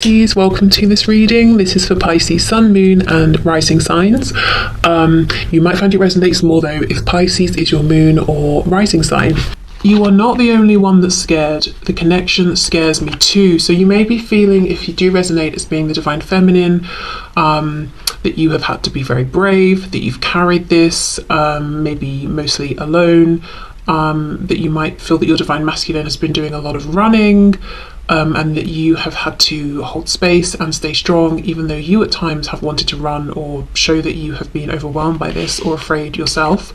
Pisces, welcome to this reading. This is for Pisces Sun, Moon and Rising signs. You might find it resonates more though if Pisces is your moon or rising sign. You are not the only one that's scared. The connection scares me too. So you may be feeling, if you do resonate as being the divine feminine, that you have had to be very brave, that you've carried this, maybe mostly alone, that you might feel that your divine masculine has been doing a lot of running, and that you have had to hold space and stay strong, even though you at times have wanted to run or show that you have been overwhelmed by this or afraid yourself.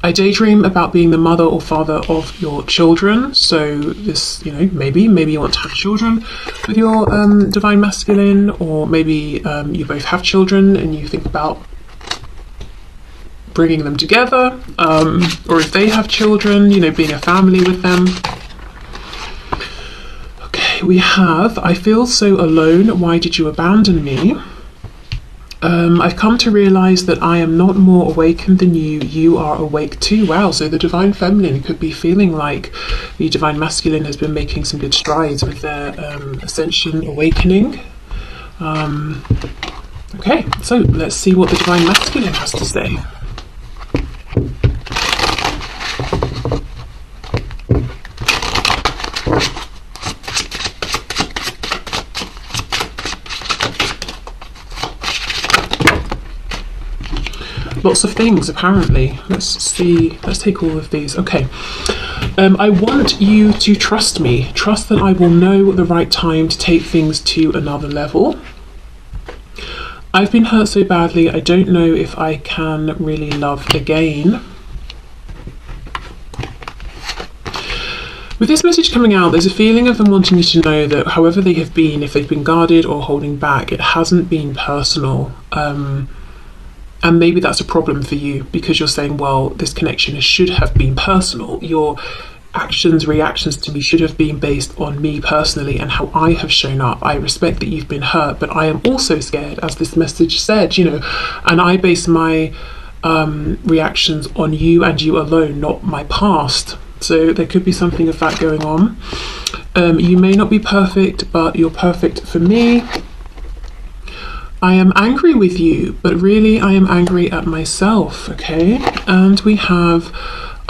I daydream about being the mother or father of your children. So this, maybe you want to have children with your divine masculine, or maybe you both have children and you think about bringing them together, or if they have children, being a family with them. We have, I feel so alone, why did you abandon me? I've come to realize that I am not more awakened than you, you are awake too. Wow, so the divine feminine could be feeling like the divine masculine has been making some good strides with their ascension awakening. Okay, so let's see what the divine masculine has to say. Lots of things, apparently. Let's see. Let's take all of these. Okay. I want you to trust me. Trust that I will know the right time to take things to another level. I've been hurt so badly, I don't know if I can really love again. With this message coming out, there's a feeling of them wanting you to know that however they have been, if they've been guarded or holding back, it hasn't been personal. And maybe that's a problem for you because you're saying, well, this connection should have been personal. Your actions, reactions to me should have been based on me personally and how I have shown up. I respect that you've been hurt, but I am also scared, as this message said, and I base my reactions on you and you alone, not my past. So there could be something of that going on. You may not be perfect, but you're perfect for me. I am angry with you, but really I am angry at myself, okay? And we have,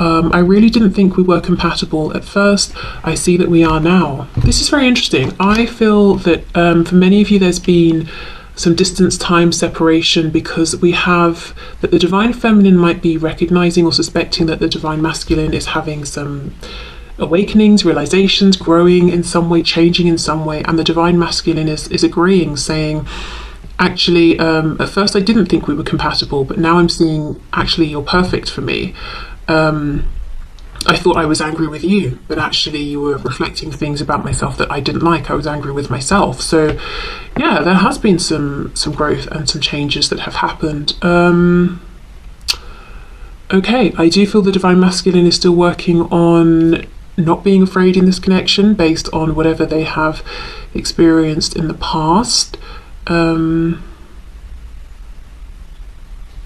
I really didn't think we were compatible at first. I see that we are now. This is very interesting. I feel that for many of you there's been some distance, time, separation, because we have that the divine feminine might be recognizing or suspecting that the divine masculine is having some awakenings, realizations, growing in some way, changing in some way, and the divine masculine is agreeing, saying, actually, at first I didn't think we were compatible, but now I'm seeing actually you're perfect for me. I thought I was angry with you, but actually you were reflecting things about myself that I didn't like. I was angry with myself. So yeah, there has been some growth and some changes that have happened. Okay, I do feel the divine masculine is still working on not being afraid in this connection based on whatever they have experienced in the past. And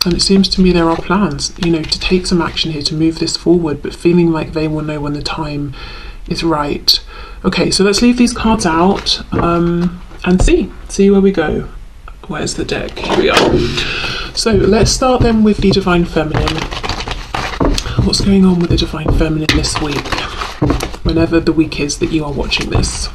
it seems to me there are plans, to take some action here, to move this forward, but feeling like they will know when the time is right. Okay, so let's leave these cards out and see where we go. Where's the deck? Here we are. So let's start then with the divine feminine. What's going on with the divine feminine this week? Whenever the week is that you are watching this.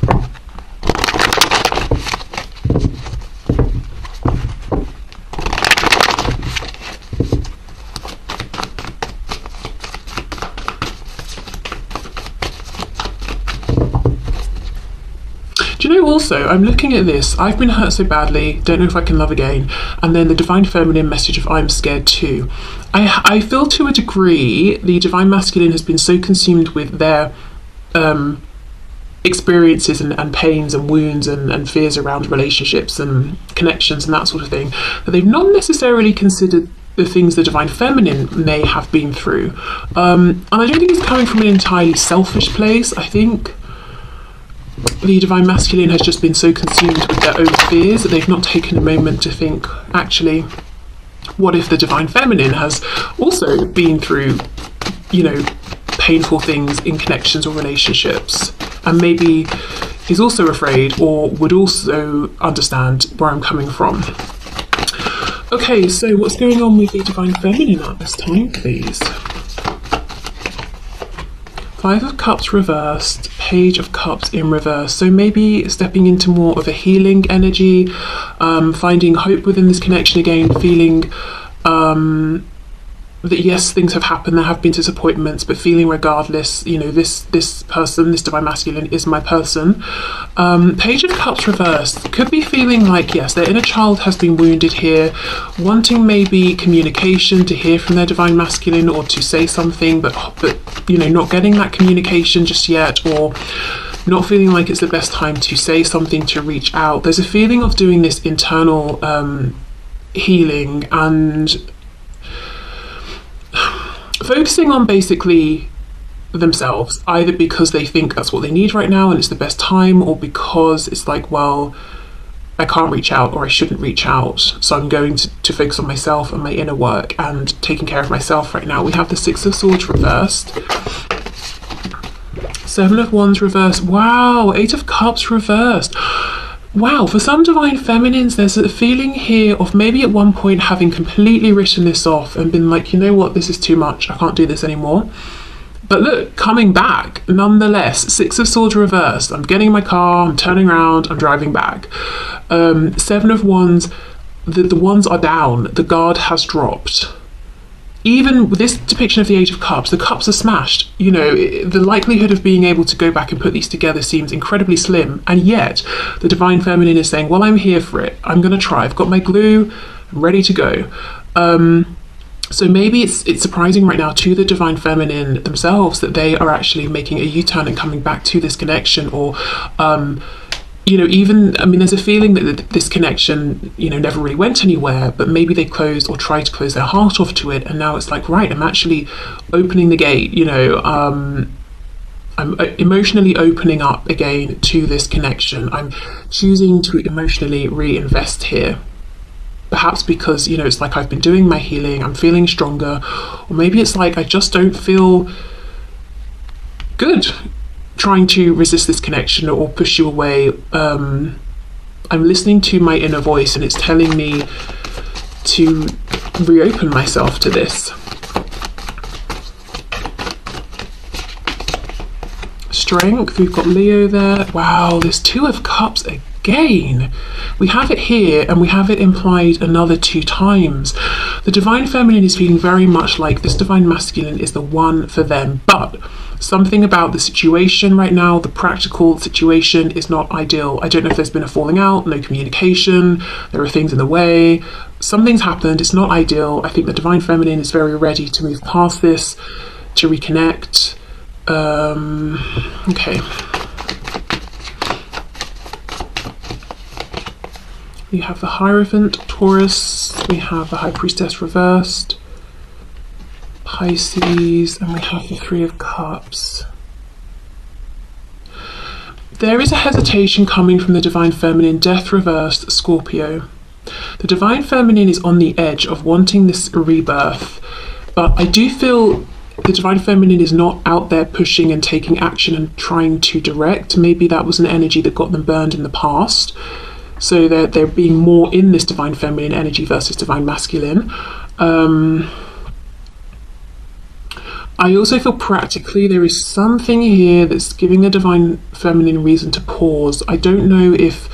Also, I'm looking at this, I've been hurt so badly, don't know if I can love again, and then the divine feminine message of I'm scared too. I feel to a degree the divine masculine has been so consumed with their experiences and pains and wounds and fears around relationships and connections and that sort of thing, that they've not necessarily considered the things the divine feminine may have been through. And I don't think it's coming from an entirely selfish place. I think the divine masculine has just been so consumed with their own fears that they've not taken a moment to think, actually, what if the divine feminine has also been through, painful things in connections or relationships, and maybe is also afraid or would also understand where I'm coming from. Okay, so what's going on with the Divine Feminine at this time, please? Five of Cups reversed, Page of Cups in reverse. So maybe stepping into more of a healing energy, finding hope within this connection again, feeling that yes, things have happened, there have been disappointments, but feeling regardless, you know, this person, this Divine Masculine is my person. Page of Cups reversed could be feeling like, yes, their inner child has been wounded here, wanting maybe communication, to hear from their Divine Masculine or to say something, but you know, not getting that communication just yet, or not feeling like it's the best time to say something, to reach out. There's a feeling of doing this internal healing and focusing on basically themselves, either because they think that's what they need right now and it's the best time, or because it's like, well, I can't reach out or I shouldn't reach out, so I'm going to focus on myself and my inner work and taking care of myself right now. We have the Six of Swords reversed, Seven of Wands reversed, wow, Eight of Cups reversed. Wow, for some Divine Feminines, there's a feeling here of maybe at one point having completely written this off and been like, you know what, this is too much, I can't do this anymore. But look, coming back, nonetheless, Six of Swords reversed. I'm getting in my car, I'm turning around, I'm driving back. Seven of Wands, the wands are down, the guard has dropped. Even with this depiction of the Eight of Cups, the cups are smashed. You know, the likelihood of being able to go back and put these together seems incredibly slim. And yet, the Divine Feminine is saying, well, I'm here for it. I'm going to try. I've got my glue. I'm ready to go. So maybe it's surprising right now to the Divine Feminine themselves that they are actually making a U-turn and coming back to this connection, or you know, even, I mean, there's a feeling that this connection, you know, never really went anywhere, but maybe they closed or tried to close their heart off to it, and now it's like, right, I'm actually opening the gate, you know, I'm emotionally opening up again to this connection. I'm choosing to emotionally reinvest here. Perhaps because, you know, it's like I've been doing my healing, I'm feeling stronger, or maybe it's like I just don't feel good trying to resist this connection or push you away. I'm listening to my inner voice and it's telling me to reopen myself to this. Strength, we've got Leo there. Wow, there's Two of Cups again. We have it here and we have it implied another 2 times. The Divine Feminine is feeling very much like this Divine Masculine is the one for them, but something about the situation right now, the practical situation, is not ideal. I don't know if there's been a falling out, no communication, there are things in the way, something's happened, it's not ideal. I think the Divine Feminine is very ready to move past this, to reconnect. Okay. We have the Hierophant, Taurus, we have the High Priestess reversed, Pisces, and we have the Three of Cups. There is a hesitation coming from the Divine Feminine, Death reversed, Scorpio. The Divine Feminine is on the edge of wanting this rebirth, but I do feel the Divine Feminine is not out there pushing and taking action and trying to direct. Maybe that was an energy that got them burned in the past. So they're being more in this Divine Feminine energy versus Divine Masculine. I also feel practically there is something here that's giving the Divine Feminine reason to pause. I don't know if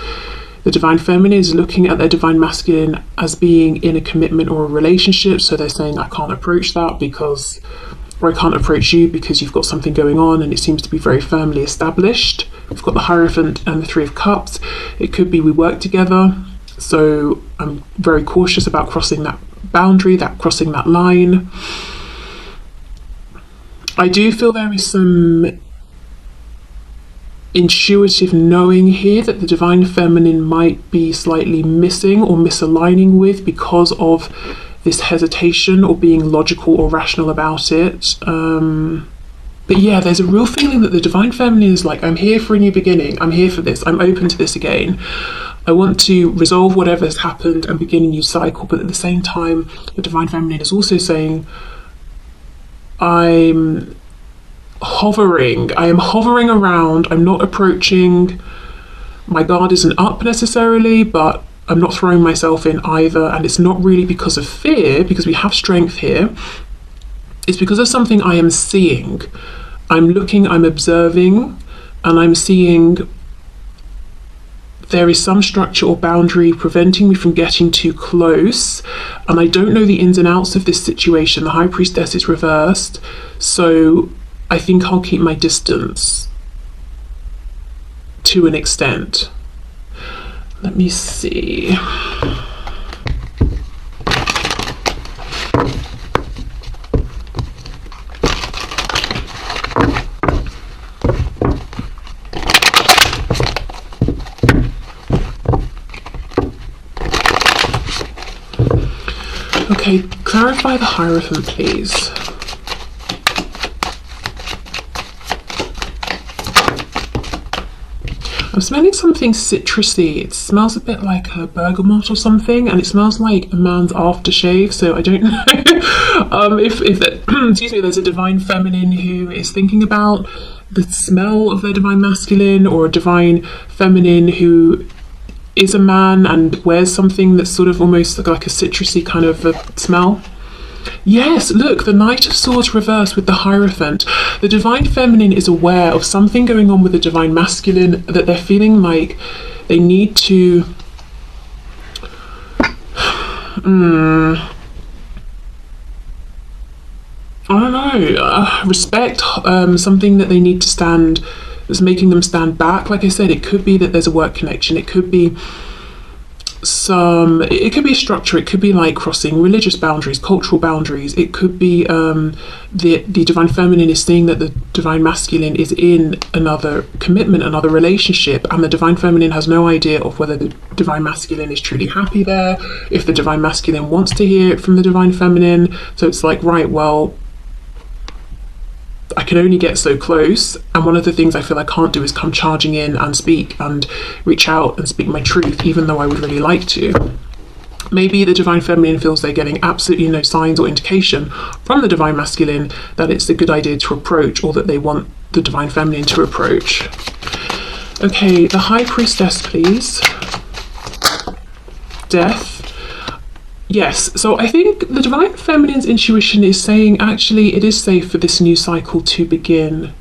the Divine Feminine is looking at their Divine Masculine as being in a commitment or a relationship, so they're saying, I can't approach that because, or I can't approach you because you've got something going on and it seems to be very firmly established. We've got the Hierophant and the Three of Cups. It could be we work together, so I'm very cautious about crossing that boundary, crossing that line. I do feel there is some intuitive knowing here that the Divine Feminine might be slightly missing or misaligning with because of this hesitation or being logical or rational about it. But yeah, there's a real feeling that the Divine Feminine is like, I'm here for a new beginning, I'm here for this, I'm open to this again. I want to resolve whatever has happened and begin a new cycle, but at the same time, the Divine Feminine is also saying, I'm hovering. I am hovering around. I'm not approaching. My guard isn't up necessarily, but I'm not throwing myself in either. And it's not really because of fear, because we have strength here. It's because of something I am seeing. I'm looking, I'm observing, and I'm seeing there is some structure or boundary preventing me from getting too close. And I don't know the ins and outs of this situation. The High Priestess is reversed. So I think I'll keep my distance to an extent. Let me see. Okay, clarify the Hierophant, please. I'm smelling something citrusy. It smells a bit like a bergamot or something, and it smells like a man's aftershave. So I don't know if excuse me, there's a divine feminine who is thinking about the smell of their divine masculine, or a divine feminine who is a man and wears something that's sort of almost like a citrusy kind of a smell. Yes, look, the Knight of Swords reversed with the Hierophant. The divine feminine is aware of something going on with the divine masculine, that they're feeling like they need to I don't know, respect something that they need to stand, that's making them stand back. Like I said, it could be that there's a work connection, it could be it could be a structure, it could be like crossing religious boundaries, cultural boundaries, it could be the divine feminine is seeing that the divine masculine is in another commitment, another relationship, and the divine feminine has no idea of whether the divine masculine is truly happy there, if the divine masculine wants to hear it from the divine feminine. So it's like, right, well, I can only get so close, and one of the things I feel I can't do is come charging in and speak and reach out and speak my truth, even though I would really like to. Maybe the divine feminine feels they're getting absolutely no signs or indication from the divine masculine that it's a good idea to approach, or that they want the divine feminine to approach. Okay, the High Priestess, please. Death. Yes, so I think the divine feminine's intuition is saying, actually, it is safe for this new cycle to begin.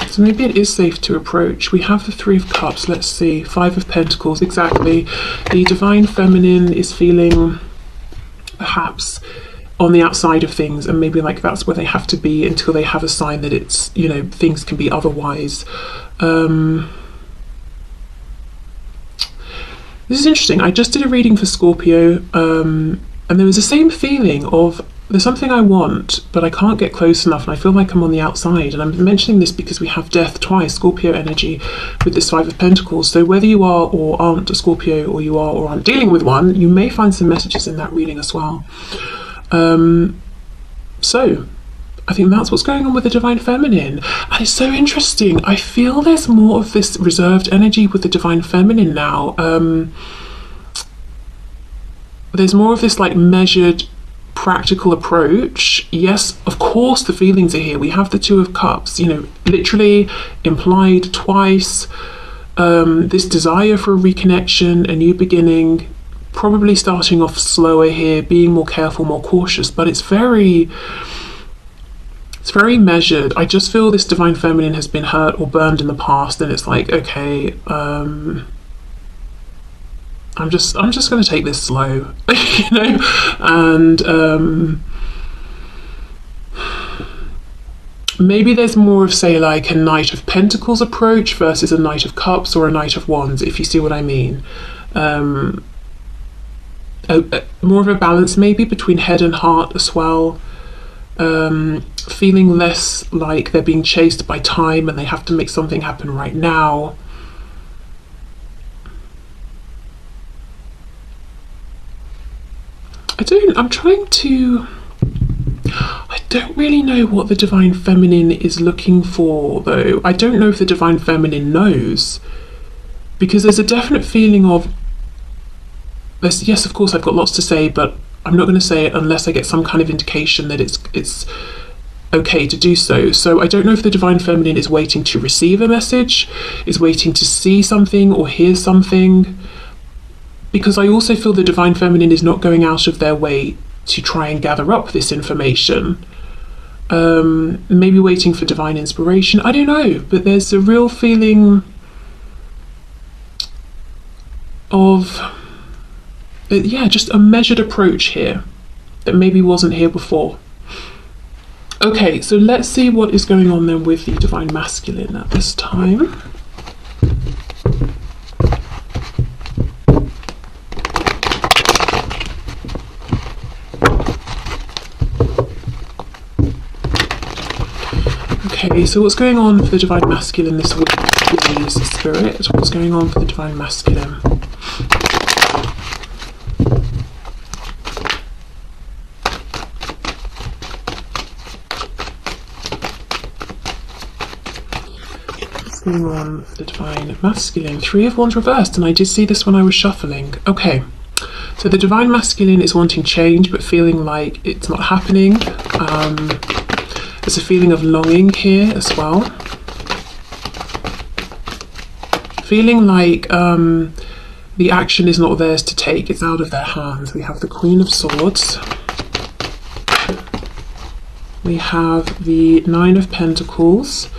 So maybe it is safe to approach. We have the Three of Cups, let's see, Five of Pentacles, exactly. The divine feminine is feeling perhaps on the outside of things, and maybe like that's where they have to be until they have a sign that it's, you know, things can be otherwise. This is interesting. I just did a reading for Scorpio, and there was the same feeling of there's something I want, but I can't get close enough, and I feel like I'm on the outside. And I'm mentioning this because we have death twice, Scorpio energy, with this Five of Pentacles. So whether you are or aren't a Scorpio, or you are or aren't dealing with one, you may find some messages in that reading as well. So I think that's what's going on with the divine feminine, and it's so interesting. I feel there's more of this reserved energy with the divine feminine now. There's more of this like measured, practical approach. Yes, of course the feelings are here. We have the Two of Cups, you know, literally implied twice. This desire for a reconnection, a new beginning, probably starting off slower here, being more careful, more cautious, but it's very measured. I just feel this divine feminine has been hurt or burned in the past, and it's like, okay, I'm just going to take this slow, you know, and maybe there's more of, say, like a Knight of Pentacles approach versus a Knight of Cups or a Knight of Wands, if you see what I mean. More of a balance maybe between head and heart as well, feeling less like they're being chased by time and they have to make something happen right now. I don't really know what the divine feminine is looking for, though. I don't know if the divine feminine knows, because there's a definite feeling of yes, of course, I've got lots to say, but I'm not going to say it unless I get some kind of indication that it's okay to do so. So I don't know if the Divine Feminine is waiting to receive a message, is waiting to see something or hear something, because I also feel the Divine Feminine is not going out of their way to try and gather up this information. Maybe waiting for divine inspiration, I don't know, but there's a real feeling of just a measured approach here that maybe wasn't here before. Okay, so let's see what is going on then with the Divine Masculine at this time. Okay, so what's going on for the Divine Masculine this week, please, Spirit? What's going on for the Divine Masculine? What's going on for the Divine Masculine? Three of Wands reversed, and I did see this when I was shuffling. Okay, so the Divine Masculine is wanting change, but feeling like it's not happening. There's a feeling of longing here as well. Feeling like the action is not theirs to take, it's out of their hands. We have the Queen of Swords. We have the Nine of Pentacles.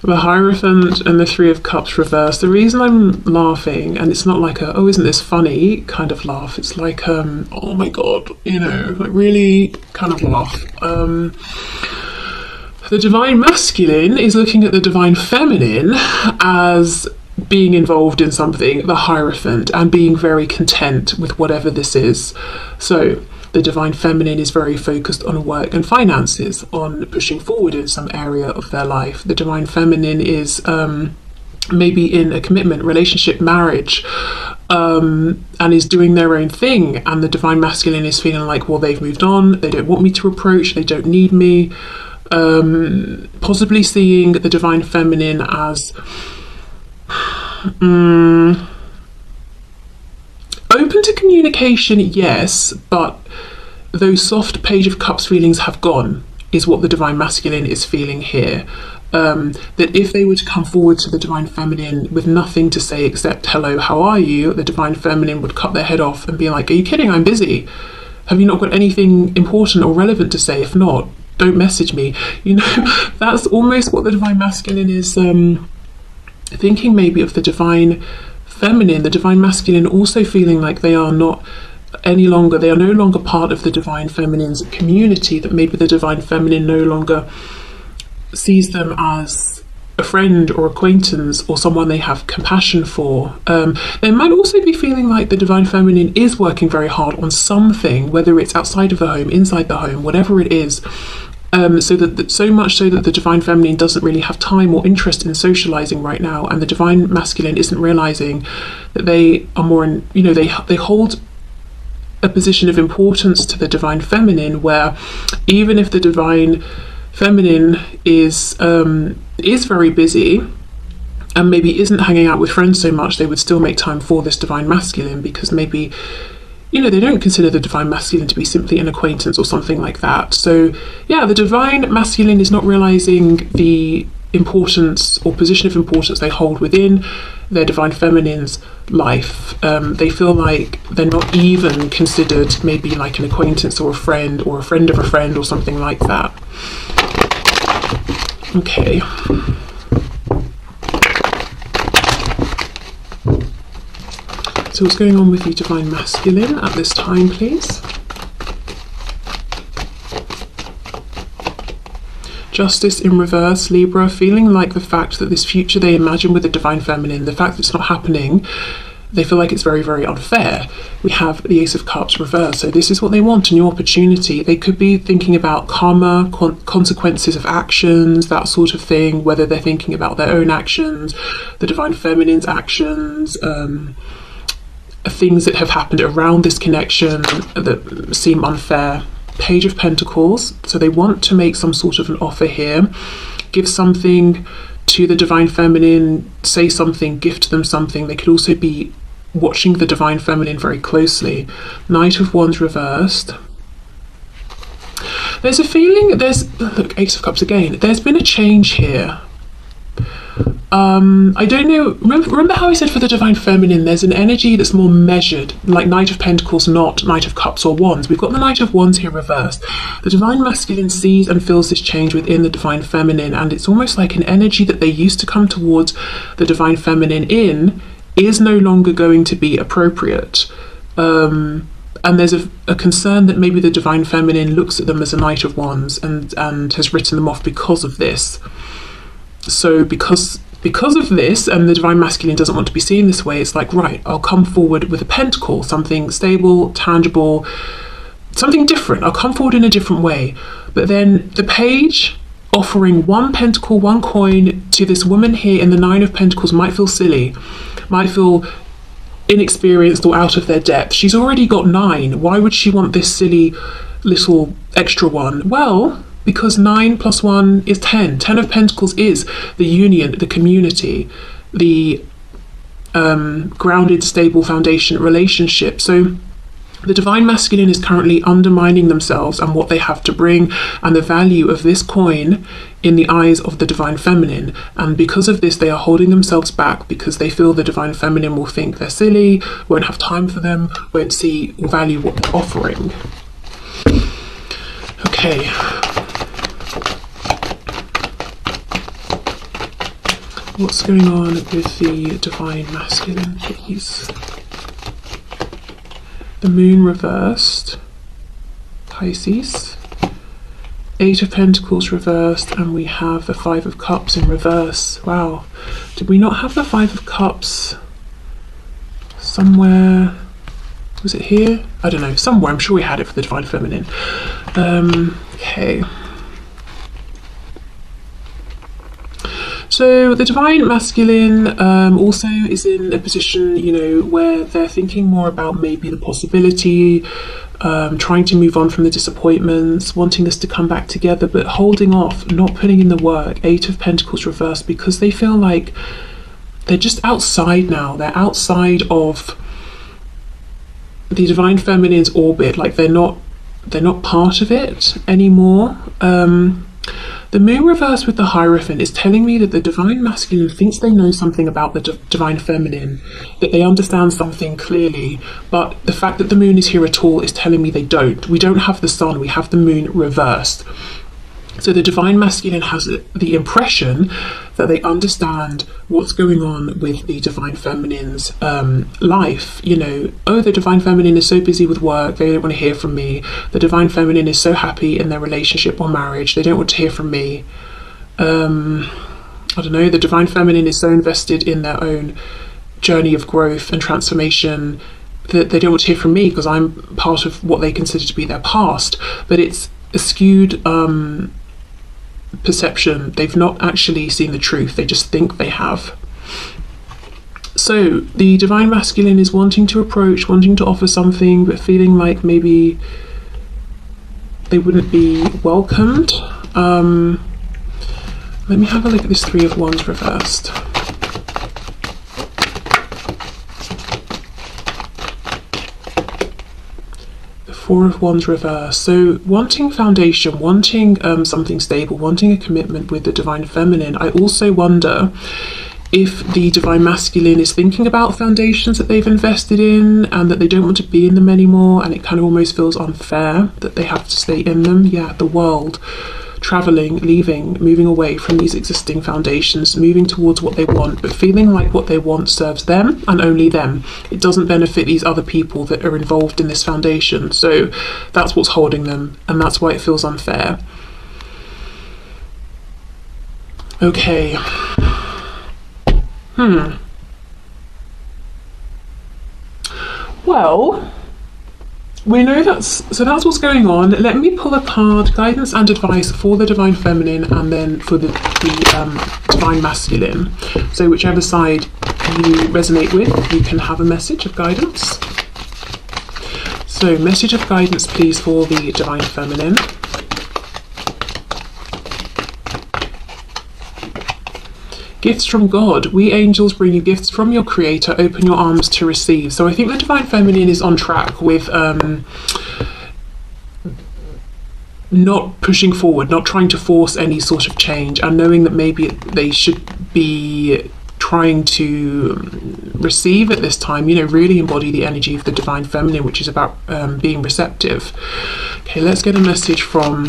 The Hierophant and the Three of Cups reversed. The reason I'm laughing, and it's not like a, oh, isn't this funny kind of laugh, it's like, oh my god, you know, like really kind of laugh. The Divine Masculine is looking at the Divine Feminine as being involved in something, the Hierophant, and being very content with whatever this is. So the Divine Feminine is very focused on work and finances, on pushing forward in some area of their life. The Divine Feminine is maybe in a commitment, relationship, marriage, and is doing their own thing. And the Divine Masculine is feeling like, well, they've moved on, they don't want me to approach, they don't need me. Possibly seeing the Divine Feminine as open to communication, yes, but those soft Page of Cups feelings have gone, is what the Divine Masculine is feeling here. That if they were to come forward to the Divine Feminine with nothing to say except, hello, how are you? The Divine Feminine would cut their head off and be like, are you kidding? I'm busy. Have you not got anything important or relevant to say? If not, don't message me. You know, that's almost what the Divine Masculine is thinking maybe of the Divine Feminine. The Divine Masculine also feeling like they are not any longer, they are no longer part of the Divine Feminine's community, that maybe the Divine Feminine no longer sees them as a friend or acquaintance or someone they have compassion for. They might also be feeling like the Divine Feminine is working very hard on something, whether it's outside of the home, inside the home, whatever it is. So much so that the Divine Feminine doesn't really have time or interest in socializing right now, and the Divine Masculine isn't realizing that they are more in, you know, they hold a position of importance to the Divine Feminine, where even if the Divine Feminine is very busy and maybe isn't hanging out with friends so much, they would still make time for this Divine Masculine, because maybe, you know, they don't consider the Divine Masculine to be simply an acquaintance or something like that. So yeah, the Divine Masculine is not realizing the importance or position of importance they hold within their Divine Feminine's life. They feel like they're not even considered maybe like an acquaintance or a friend of a friend or something like that. Okay. So what's going on with the Divine Masculine at this time, please? Justice in reverse, Libra, feeling like the fact that this future they imagine with the Divine Feminine, the fact that it's not happening, they feel like it's very, very unfair. We have the Ace of Cups reversed, so this is what they want, a new opportunity. They could be thinking about karma, consequences of actions, that sort of thing, whether they're thinking about their own actions, the Divine Feminine's actions, things that have happened around this connection that seem unfair. Page of Pentacles, so they want to make some sort of an offer here, give something to the Divine Feminine, say something, gift them something. They could also be watching the divine feminine very closely. Knight of Wands reversed. There's a feeling, look, Ace of Cups again. There's been a change here. I don't know, remember how I said for the divine feminine there's an energy that's more measured, like Knight of Pentacles, not Knight of Cups or Wands. We've got the Knight of Wands here reversed. The divine masculine sees and feels this change within the divine feminine, and it's almost like an energy that they used to come towards the divine feminine in is no longer going to be appropriate. And there's a concern that maybe the divine feminine looks at them as a Knight of Wands and has written them off because of this. So because of this, and the divine masculine doesn't want to be seen this way, it's like, right, I'll come forward with a pentacle, something stable, tangible, something different. I'll come forward in a different way. But then the page offering one pentacle, one coin to this woman here in the Nine of Pentacles might feel silly, might feel inexperienced or out of their depth. She's already got 9. Why would she want this silly little extra one? Well, because 9 plus 1 is 10. 10 of Pentacles is the union, the community, the grounded, stable foundation relationship. So the divine masculine is currently undermining themselves and what they have to bring and the value of this coin in the eyes of the divine feminine. And because of this, they are holding themselves back because they feel the divine feminine will think they're silly, won't have time for them, won't see or value what they're offering. Okay. What's going on with the divine masculine, please? The moon reversed, Pisces. 8 of Pentacles reversed, and we have the 5 of Cups in reverse. Wow. Did we not have the 5 of Cups somewhere? Was it here? I don't know, somewhere. I'm sure we had it for the divine feminine. Okay. So the divine masculine also is in a position, you know, where they're thinking more about maybe the possibility, trying to move on from the disappointments, wanting this to come back together, but holding off, not putting in the work. 8 of Pentacles reversed, because they feel like they're just outside now. They're outside of the divine feminine's orbit, like they're not part of it anymore. The moon reverse with the Hierophant is telling me that the divine masculine thinks they know something about the divine feminine, that they understand something clearly, but the fact that the moon is here at all is telling me they don't. We don't have the sun, we have the moon reversed. So the divine masculine has the impression that they understand what's going on with the divine feminine's life. You know, oh, the divine feminine is so busy with work, they don't want to hear from me. The divine feminine is so happy in their relationship or marriage, they don't want to hear from me. I don't know, the divine feminine is so invested in their own journey of growth and transformation that they don't want to hear from me because I'm part of what they consider to be their past. But it's a skewed perception. They've not actually seen the truth, they just think they have. So the divine masculine is wanting to approach, wanting to offer something, but feeling like maybe they wouldn't be welcomed. Let me have a look at this 3 of Wands reversed. The 4 of Wands reversed. So wanting foundation, wanting something stable, wanting a commitment with the divine feminine. I also wonder if the divine masculine is thinking about foundations that they've invested in and that they don't want to be in them anymore, and it kind of almost feels unfair that they have to stay in them. Yeah, the world, traveling, leaving, moving away from these existing foundations, moving towards what they want, but feeling like what they want serves them and only them. It doesn't benefit these other people that are involved in this foundation. So that's what's holding them, and that's why it feels unfair. Okay. Well, we know that's what's going on. Let me pull a card, guidance and advice for the divine feminine and then for the divine masculine. So whichever side you resonate with, you can have a message of guidance. So message of guidance, please, for the divine feminine. Gifts from God. We angels bring you gifts from your creator. Open your arms to receive. So I think the divine feminine is on track with not pushing forward, not trying to force any sort of change, and knowing that maybe they should be trying to receive at this time, you know, really embody the energy of the divine feminine, which is about being receptive. Okay, let's get a message for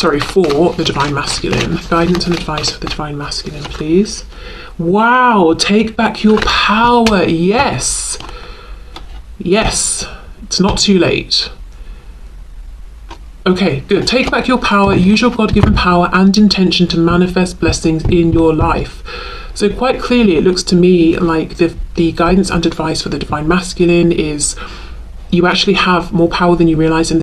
the divine masculine. Guidance and advice for the divine masculine, please. Wow, take back your power. Yes, it's not too late. Okay, good. Take back your power, use your God-given power and intention to manifest blessings in your life. So quite clearly, it looks to me like the guidance and advice for the divine masculine is you actually have more power than you realize in